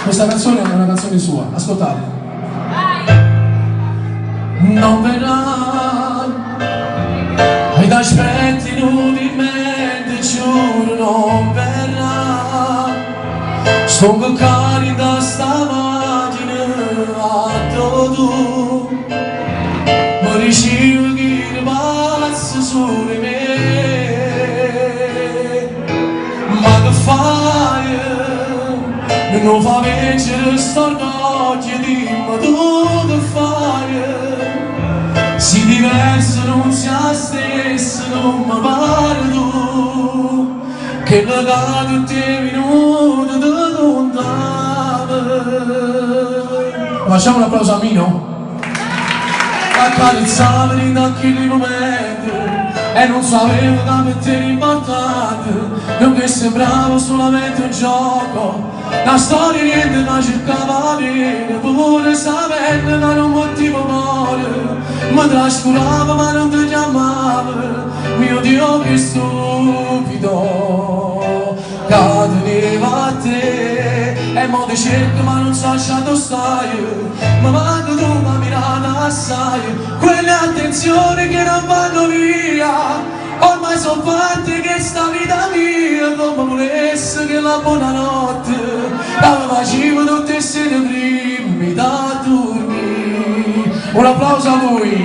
Questa canzone è una canzone sua, ascoltate. Non verrai ed aspetti inutilmente, giuro non verrai. Sto cari da stamattina a tu mi dicevo che ripazzi su di me, ma che fai? Non fa vincere st'orgoglio, dimmi tu che fai? Si diverso non sia stesso, non mi pare tu, che da tutti i minuti ti contavo. Facciamo un applauso a Mino? Accarezzavo in quei momenti e non sapevo che per te era importante, non che sembrava solamente un gioco, la storia niente ma cercava bene, pure sapendo che non motivo male, mi trascurava ma non ti chiamava, mio Dio che stupido, cadeva a te, e mo ti cerco ma non so dove stai, ma manco tu mi mirata assai, quelle attenzioni che non vanno via, ormai sono fatte che sta vita mia, come volesse che la buonanotte la facevo tutte e sei primi da dormire. Un applauso a lui.